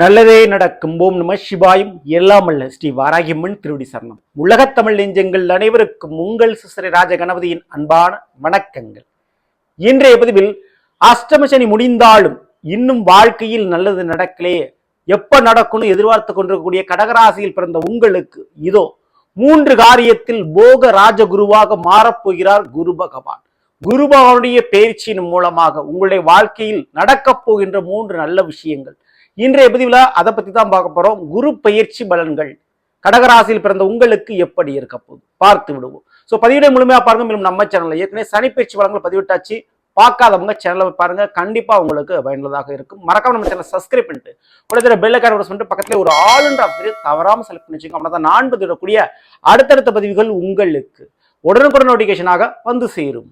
நல்லதே நடக்கும். ஓம் நம சிவாயும். எல்லாம் அல்ல ஸ்ரீ வாராகியம்மன் திருவடி சரணம். உலகத் தமிழ் நெஞ்சங்கள் அனைவருக்கும் உங்கள் சிஸ்ரீ ராஜ கணபதியின் அன்பான வணக்கங்கள். இன்றைய பதிவில் அஷ்டம சனி முடிந்தாலும் இன்னும் வாழ்க்கையில் நல்லது நடக்கலே, எப்ப நடக்கும்னு எதிர்பார்த்து கொண்டிருக்கக்கூடிய கடகராசியில் பிறந்த உங்களுக்கு இதோ 3 காரியத்தில் போக ராஜகுருவாக மாறப்போகிறார் குரு பகவான். குரு பகவானுடைய பயிற்சியின் மூலமாக உங்களுடைய வாழ்க்கையில் நடக்கப் போகின்ற 3 நல்ல விஷயங்கள் இன்றைய பதிவுல அதை பத்தி தான் பார்க்க போறோம். குரு பயிற்சி பலன்கள் கடகராசியில் பிறந்த உங்களுக்கு எப்படி இருக்க போகுது பார்த்து விடுவோம். ஸோ பதிவிட முழுமையா பாருங்க. மேலும் நம்ம சேனல்ல ஏற்கனவே சனி பயிற்சி பலன்கள் பதிவிட்டாச்சு, பார்க்காதவங்க சேனலை பாருங்க, கண்டிப்பா உங்களுக்கு பயனுள்ளதாக இருக்கும். மறக்காம நம்ம சேனல் சப்ஸ்கிரைப் பண்ணிட்டு கூட பெல் ஐகான் பிரஸ் பண்ணிட்டு பக்கத்துல ஒரு ஆல் என்ற ஆப்ஷன் தவறாம செலக்ட் பண்ணி வச்சுக்கோங்க. அப்படின்னா நான் பதிவிடக்கூடிய அடுத்தடுத்த பதிவுகள் உங்களுக்கு உடனுக்குடன் நோட்டிபிகேஷனாக வந்து சேரும்.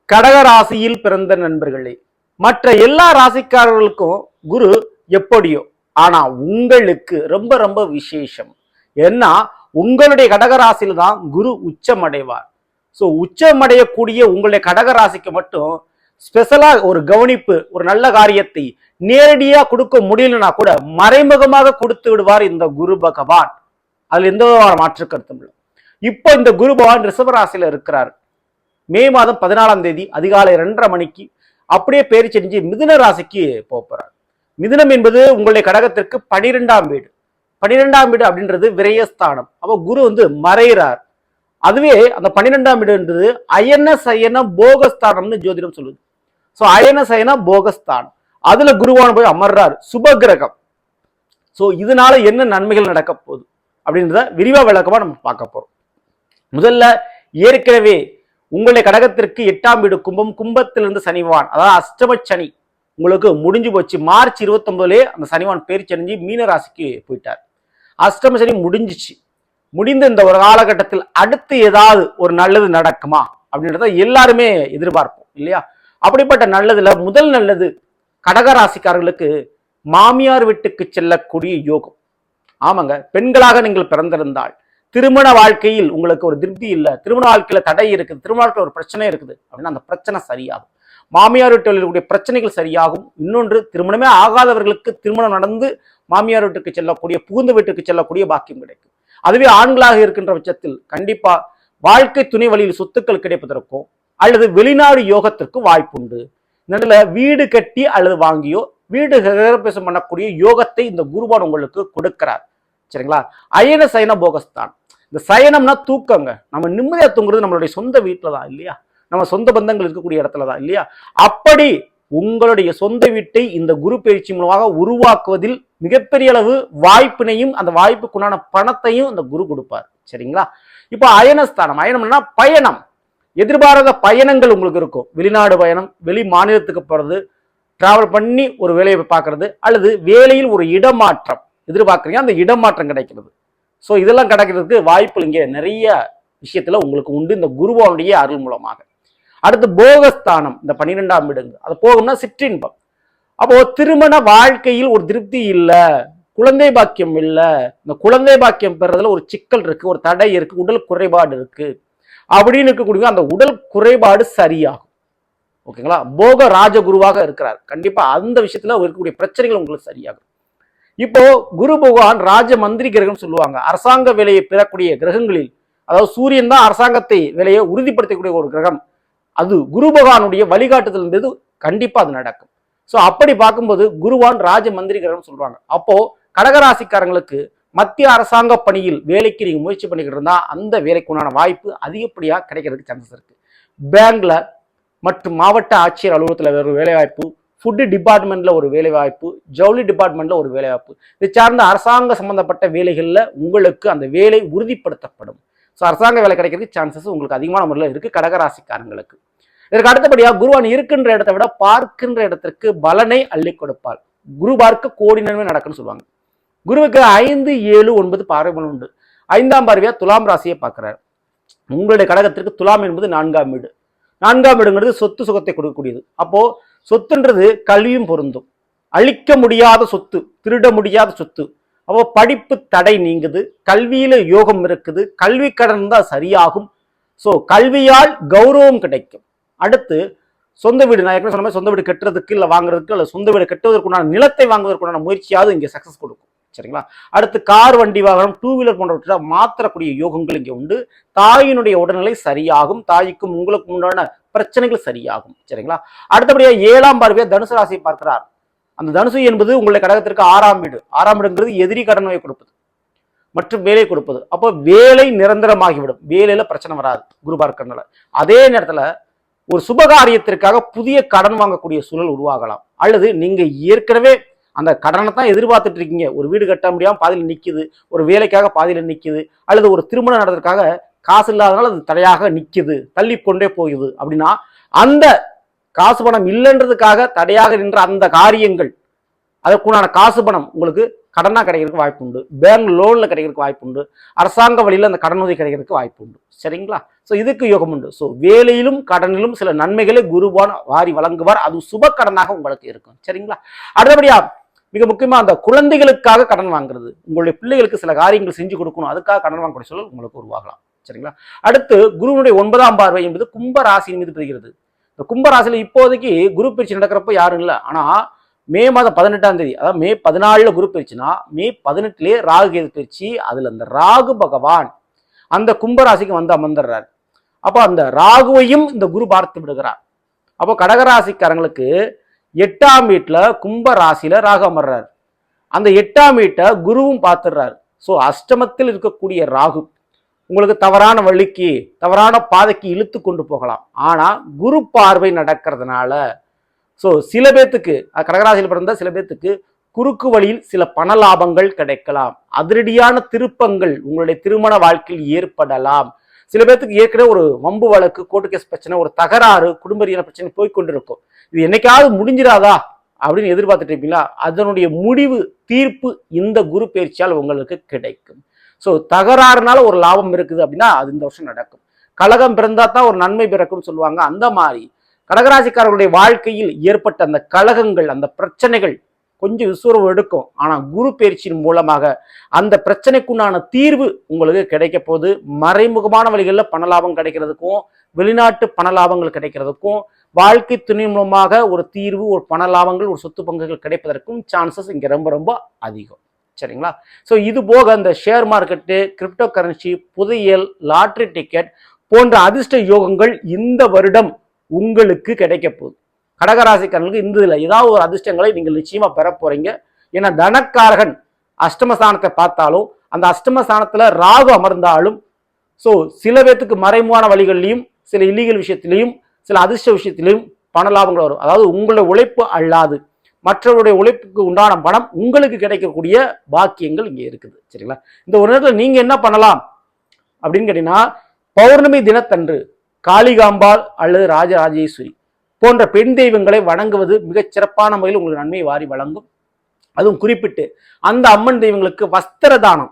கடகராசியில் பிறந்த நண்பர்களே, மற்ற எல்லா ராசிக்காரர்களுக்கும் குரு எப்படியோ, ஆனா உங்களுக்கு ரொம்ப ரொம்ப விசேஷம். ஏன்னா உங்களுடைய கடகராசியில தான் குரு உச்சமடைவார். ஸோ உச்சமடையக்கூடிய உங்களுடைய கடகராசிக்கு மட்டும் ஸ்பெஷலா ஒரு கவனிப்பு, ஒரு நல்ல காரியத்தை நேரடியா கொடுக்க முடியலன்னா கூட மறைமுகமாக கொடுத்து விடுவார் இந்த குரு பகவான். அதுல எந்த மாற்று கருத்தும் இல்லை. இப்போ இந்த குரு பகவான் ரிஷபராசியில இருக்கிறார். மே மாதம் 14ஆம் தேதி அதிகாலை 2:30 மணிக்கு அப்படியே பேர் செஞ்சு மிதுன ராசிக்கு போறார். மிதுனம் என்பது உங்களுடைய கடகத்திற்கு 12ஆம் வீடு. 12ஆம் வீடு அப்படின்றது விரயஸ்தானம். அப்போ குரு மறைகிறார். அதுவே அந்த 12ஆம் வீடுன்றது அயன சயன போகஸ்தானம்னு ஜோதிடம் சொல்லுது. ஸோ அயன சயன போகஸ்தானம், அதுல குருவான போய் அமர்றார், சுப கிரகம். ஸோ இதனால என்ன நன்மைகள் நடக்க போகுது அப்படின்றத விரிவா விளக்கமா நம்ம பார்க்க போறோம். முதல்ல ஏற்கனவே உங்களுடைய கடகத்திற்கு 8ஆம் வீடு கும்பம், கும்பத்திலிருந்து சனிவான், அதாவது அஷ்டம சனி உங்களுக்கு முடிஞ்சு போச்சு. மார்ச் 29 அந்த சனிவான் பேர் செஞ்சு மீன ராசிக்கு போயிட்டார். அஷ்டம சனி முடிஞ்சிச்சு. முடிந்த இந்த ஒரு காலகட்டத்தில் அடுத்து ஏதாவது ஒரு நல்லது நடக்குமா அப்படின்றத எல்லாருமே எதிர்பார்ப்போம் இல்லையா? அப்படிப்பட்ட நல்லதுல முதல் நல்லது கடகராசிக்காரர்களுக்கு மாமியார் வீட்டுக்கு செல்லக்கூடிய யோகம். ஆமாங்க, பெண்களாக நீங்கள் பிறந்திருந்தால் திருமண வாழ்க்கையில் உங்களுக்கு ஒரு திருப்தி இல்லை, திருமண வாழ்க்கையில தடை இருக்குது, திருமண வாழ்க்கையில் ஒரு பிரச்சனை இருக்குது அப்படின்னா அந்த பிரச்சனை சரியாகும். மாமியார் வீட்டில் இருக்கக்கூடிய பிரச்சனைகள் சரியாகும். இன்னொன்று, திருமணமே ஆகாதவர்களுக்கு திருமணம் நடந்து மாமியார் வீட்டுக்கு செல்லக்கூடிய, புகுந்த வீட்டுக்கு செல்லக்கூடிய பாக்கியம் கிடைக்கும். அதுவே ஆண்களாக இருக்கின்ற பட்சத்தில் கண்டிப்பா வாழ்க்கை துணை வழியில் சொத்துக்கள் கிடைப்பதற்கும் அல்லது வெளிநாடு யோகத்திற்கும் வாய்ப்புண்டு. இந்த வீடு கட்டி அல்லது வாங்கியோ வீடு கிரகப்பிரவேசம் பண்ணக்கூடிய யோகத்தை இந்த குருவான் உங்களுக்கு கொடுக்கிறார். சரிங்களா? அயன சயன போகஸ்தான். இந்த சயனம்னா தூக்கங்க. நம்ம நிம்மதியா தூங்குறது நம்மளுடைய சொந்த வீட்டுல தான் இல்லையா? நம்ம சொந்த பந்தங்கள் இருக்கக்கூடிய இடத்துல தான் இல்லையா? அப்படி உங்களுடைய சொந்த வீட்டை இந்த குரு பயிற்சி மூலமாக உருவாக்குவதில் மிகப்பெரிய அளவு வாய்ப்பினையும் அந்த வாய்ப்புக்குண்டான பணத்தையும் இந்த குரு கொடுப்பார். சரிங்களா? இப்போ அயனஸ்தானம், அயனம்னா பயணம், எதிர்பாராத பயணங்கள் உங்களுக்கு இருக்கும். வெளிநாடு பயணம், வெளி மாநிலத்துக்கு போறது, டிராவல் பண்ணி ஒரு வேலையை பார்க்கறது, அல்லது வேலையில் ஒரு இடமாற்றம் எதிர்பார்க்குறீங்க, அந்த இடமாற்றம் கிடைக்கிறது. ஸோ இதெல்லாம் கிடைக்கிறதுக்கு வாய்ப்பு இங்கே நிறைய விஷயத்துல உங்களுக்கு உண்டு இந்த குருவானுடைய அருள் மூலமாக. அடுத்து போகஸ்தானம், இந்த 12ஆம் வீடு, அது போகும்னா சிற்றின்பம். அப்போ திருமண வாழ்க்கையில் ஒரு திருப்தி இல்லை, குழந்தை பாக்கியம் இல்லை, இந்த குழந்தை பாக்கியம் பெறதுல ஒரு சிக்கல் இருக்கு, ஒரு தடை இருக்கு, உடல் குறைபாடு இருக்கு அப்படின்னு இருக்கக்கூடிய அந்த உடல் குறைபாடு சரியாகும். ஓகேங்களா? போக ராஜகுருவாக இருக்கிறார். கண்டிப்பா அந்த விஷயத்துல இருக்கக்கூடிய பிரச்சனைகள் உங்களுக்கு சரியாகும். இப்போ குரு பகவான் ராஜ மந்திரி கிரகம் சொல்லுவாங்க. அரசாங்க வேலையை பெறக்கூடிய கிரகங்களில், அதாவது சூரியன் தான் அரசாங்கத்தை வேலையை உறுதிப்படுத்தக்கூடிய ஒரு கிரகம். அது குரு பகவானுடைய வழிகாட்டுதல் மீது கண்டிப்பா அது நடக்கும். ஸோ அப்படி பார்க்கும்போது குருவான் ராஜ மந்திரி கிரகம் சொல்றாங்க. அப்போ கடகராசிக்காரங்களுக்கு மத்திய அரசாங்க பணியில் வேலைக்கு நீங்க முயற்சி பண்ணிக்கிட்டு இருந்தா அந்த வேலைக்கு உண்டான வாய்ப்பு அதிகப்படியா கிடைக்கிறதுக்கு சான்சஸ் இருக்கு. பேங்க்ல மற்றும் மாவட்ட ஆட்சியர் அலுவலகத்தில் ஒரு வேலை வாய்ப்பு, ஃபுட் டிபார்ட்மெண்ட்ல ஒரு வேலை வாய்ப்பு, ஜவுளி டிபார்ட்மெண்ட்ல ஒரு வேலை வாய்ப்பு, இது சார்ந்த அரசாங்க சம்பந்தப்பட்ட வேலைகள்ல உங்களுக்கு அந்த வேலை உறுதிப்படுத்தப்படும். ஸோ அரசாங்க வேலை கிடைக்கிறதுக்கு சான்சஸ் உங்களுக்கு அதிகமான முறையில் இருக்கு கடகராசிக்காரங்களுக்கு. இதற்கு அடுத்தபடியா குருவான் இருக்கின்ற இடத்தை விட பார்க்கின்ற இடத்திற்கு பலனை அள்ளி கொடுப்பார். குரு பார்க்க கோடி நன்மை நடக்குன்னு சொல்லுவாங்க. குருவுக்கு 5, 7, 9 பார்வைகள் உண்டு. 5ஆம் பார்வையா துலாம் ராசியை பார்க்கிறார். உங்களுடைய கடகத்திற்கு துலாம் என்பது 4ஆம் வீடு. 4ஆம் வீடுங்கிறது சொத்து சுகத்தை கொடுக்கக்கூடியது. அப்போ சொத்துன்றது கல்வியும் பொருந்தும். அழிக்க முடியாத சொத்து, திருட முடியாத சொத்து. அப்போ படிப்பு தடை நீங்குது, கல்வியில யோகம் இருக்குது, கல்வி கடன் தான் சரியாகும். ஸோ கல்வியால் கௌரவம் கிடைக்கும். அடுத்து சொந்த வீடு, நான் ஏற்கனவே சொன்ன மாதிரி சொந்த வீடு கட்டுறதுக்கு இல்லை வாங்குறதுக்கு இல்லை சொந்த வீடு கட்டுவதற்குண்டான நிலத்தை வாங்குவதற்குண்டான முயற்சியாவது இங்கே சக்சஸ் கொடுக்கும். சரிங்களா? அடுத்து கார், வண்டி வாகனம், 2 வீலர் போன்றவற்றை மாற்றக்கூடிய யோகங்கள் இங்கே உண்டு. தாயினுடைய உடல்நிலை சரியாகும். தாய்க்கும் உங்களுக்கு உண்டான பிரச்சனைகள் சரியாகும். சரிங்களா? அடுத்தபடியா 7ஆம் பார்வையா தனுசு ராசியை பார்க்கிறார். அந்த தனுசு என்பது உங்களுடைய கடகத்திற்கு 6ஆம் வீடு. 6ஆம் வீடுங்கிறது எதிரி கடன் நோயை கொடுப்பது மற்றும் வேலை கொடுப்பது. அப்போ வேலை நிரந்தரமாகிவிடும். வேலையில பிரச்சனை வராது குரு பார்க்கறதுனால. அதே நேரத்துல ஒரு சுபகாரியத்திற்காக புதிய கடன் வாங்கக்கூடிய சூழல் உருவாகலாம். அல்லது நீங்க ஏற்கனவே அந்த கடனை தான் எதிர்பார்த்துட்டு இருக்கீங்க. ஒரு வீடு கட்ட முடியாம பாதியில் நிக்குது, ஒரு வேலைக்காக பாதியில் நிக்குது, அல்லது ஒரு திருமணம் நடத்துறதுக்காக காசு இல்லாதனால அது தடையாக நிக்குது, தள்ளி கொண்டே போகுது. அப்படின்னா அந்த காசு பணம் இல்லைன்றதுக்காக தடையாக நின்ற அந்த காரியங்கள், அதற்குண்டான காசு பணம் உங்களுக்கு கடனா கிடைக்கிறதுக்கு வாய்ப்பு உண்டு. பேங்க் லோன்ல கிடைக்கிறதுக்கு வாய்ப்பு உண்டு. அரசாங்க வழியில் அந்த கடன் உதவி கிடைக்கிறதுக்கு வாய்ப்பு உண்டு. சரிங்களா? ஸோ இதுக்கு யோகம் உண்டு. ஸோ வேலையிலும் கடனிலும் சில நன்மைகளை குருவான் வாரி வழங்குவார். அது சுப கடனாக உங்களுக்கு இருக்கும். சரிங்களா? அடுத்தபடியா மிக முக்கியமா அந்த குழந்தைகளுக்காக கடன் வாங்குறது, உங்களுடைய பிள்ளைகளுக்கு சில காரியங்கள் செஞ்சு கொடுக்கணும், அதுக்காக கடன் வாங்கக்கூடிய சூழல் உங்களுக்கு உருவாகலாம். சரிங்களா? அடுத்து குருவினுடைய 9ஆம் பார்வை என்பது கும்ப ராசியின் மீது பெறுகிறது. இந்த கும்ப ராசியில இப்போதைக்கு குரு பயிற்சி நடக்கிறப்ப யாரும் இல்லை. ஆனா மே மாதம் 18ஆம் தேதி, அதாவது மே 14 குரு பயிற்சினா மே 18 ராகு கேது பயிற்சி. அதுல அந்த ராகு பகவான் அந்த கும்பராசிக்கு வந்து அமர்ந்துடுறார். அப்போ அந்த ராகுவையும் இந்த குரு பார்த்து விடுகிறார். அப்போ கடகராசிக்காரங்களுக்கு 8ஆம் வீட்டுல கும்ப ராசியில ராகு அமர்றார். அந்த 8ஆம் வீட்டை குருவும் பார்த்துடுறாரு. ஸோ அஷ்டமத்தில் இருக்கக்கூடிய ராகு உங்களுக்கு தவறான வழிக்கு, தவறான பாதைக்கு இழுத்து கொண்டு போகலாம். ஆனா குரு பார்வை நடக்கிறதுனால ஸோ சில பேத்துக்கு, கடகராசியில் பிறந்த சில பேத்துக்கு குறுக்கு வழியில் சில பண லாபங்கள் கிடைக்கலாம். அதிரடியான திருப்பங்கள் உங்களுடைய திருமண வாழ்க்கையில் ஏற்படலாம். சில பேத்துக்கு ஏற்கனவே ஒரு வம்பு வழக்கு, கோர்ட்டு கேஸ் பிரச்சனை, ஒரு தகராறு, குடும்ப ரீதியான பிரச்சனை போய்கொண்டிருக்கும். இது என்னைக்காவது முடிஞ்சிடாதா அப்படின்னு எதிர்பார்த்துட்டு இருப்பீங்களா? அதனுடைய முடிவு, தீர்ப்பு இந்த குரு பயிற்சியால் உங்களுக்கு கிடைக்கும். ஸோ தகராறுனால ஒரு லாபம் இருக்குது அப்படின்னா அது இந்த வருஷம் நடக்கும். கலகம் பிறந்தா தான் ஒரு நன்மை பிறக்கும்னு சொல்லுவாங்க. அந்த மாதிரி கடகராசிக்காரர்களுடைய வாழ்க்கையில் ஏற்பட்ட அந்த கலகங்கள், அந்த பிரச்சனைகள் கொஞ்சம் விசுவரம் எடுக்கும். ஆனா குரு பயிற்சியின் மூலமாக அந்த பிரச்சனைக்குண்டான தீர்வு உங்களுக்கு கிடைக்க போது. மறைமுகமான வழிகளில் பண லாபம் கிடைக்கிறதுக்கும், வெளிநாட்டு பண லாபங்கள் கிடைக்கிறதுக்கும், வாழ்க்கை துணை மூலமாக ஒரு தீர்வு, ஒரு பண லாபங்கள், ஒரு சொத்து பங்குகள் கிடைப்பதற்கும் சான்சஸ் இங்க ரொம்ப ரொம்ப அதிகம். சரிங்களா? ஸோ இது போக அந்த ஷேர் மார்க்கெட்டு, கிரிப்டோ கரன்சி, புதையல், லாட்ரி டிக்கெட் போன்ற அதிர்ஷ்ட யோகங்கள் இந்த வருடம் உங்களுக்கு கிடைக்க போகுது. கடகராசிக்காரர்களுக்கு இந்த இதில் ஏதாவது ஒரு அதிர்ஷ்டங்களை நீங்கள் நிச்சயமா பெற போறீங்க. ஏன்னா தனக்காரகன் அஷ்டமஸ்தானத்தை பார்த்தாலும், அந்த அஷ்டமஸ்தானத்துல ராகு அமர்ந்தாலும், ஸோ சில பேத்துக்கு மறைமுகமான வழிகளிலையும், சில இல்லீகல் விஷயத்திலையும், சில அதிர்ஷ்ட விஷயத்திலையும் பண லாபங்கள் வரும். அதாவது உங்களுடைய உழைப்பு அல்லாது மற்றவருடைய உழைப்புக்கு உண்டான பணம் உங்களுக்கு கிடைக்கக்கூடிய பாக்கியங்கள் இங்கே இருக்குது. சரிங்களா? இந்த ஒரு நேரத்தில் நீங்க என்ன பண்ணலாம் அப்படின்னு கேட்டீங்கன்னா, பௌர்ணமி தினத்தன்று காளிகாம்பாள் அல்லது ராஜராஜேஸ்வரி போன்ற பெண் தெய்வங்களை வணங்குவது மிகச் சிறப்பான முறையில் உங்களுக்கு நன்மையை வாரி வழங்கும். அதுவும் குறிப்பிட்டு அந்த அம்மன் தெய்வங்களுக்கு வஸ்திர தானம்,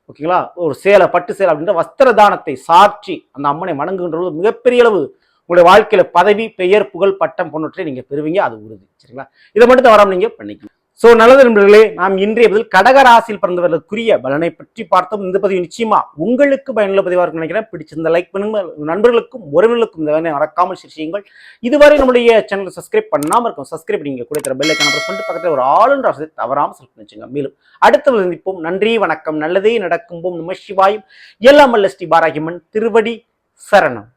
ஓகேங்களா, ஒரு சேலை, பட்டு சேலை அப்படின்ற வஸ்திர தானத்தை சாட்சி அந்த அம்மனை வணங்குகின்றது மிகப்பெரிய அளவு உங்களுடைய வாழ்க்கையில பதவி, பெயர், புகழ், பட்டம் போன்றவற்றை நீங்க பெறுவீங்க. அது உறுதி. சரிங்களா? இதை மட்டும் தவறாம நீங்க பண்ணிக்கலாம். சோ நல்லது நண்பர்களே, நாம் இன்றைய பதில் கடகராசியில் பிறந்தவர்களுக்குரிய பலனை பற்றி பார்த்தோம். இந்த பதிவு நிச்சயமா உங்களுக்கு பயனுள்ள பதிவாக இருக்கும் நினைக்கிறேன். பிடிச்சிருந்த லைக் பண்ணுங்க, நண்பர்களுக்கும் உறவினர்களுக்கும் இந்த வேலை மறக்காமல் செய்யுங்கள். இதுவரை நம்முடைய சேனலை சப்ஸ்கிரைப் பண்ணாம இருக்கும், சப்ஸ்கிரைப் நீங்க கொடுக்கிற பெல் ஐகானை பிரஸ் பண்ணிட்டு பக்கத்தில் ஒரு ஆளுன்ற வசதி தவறாமல் செலக்ட் பண்ணிச்சுங்க. மேலும் அடுத்த சந்திப்போம். நன்றி, வணக்கம். நல்லதே நடக்கும். நம சிவாயும். எல்லாம் வல்ல ஸ்ரீ வாராகியம்மன் திருவடி சரணம்.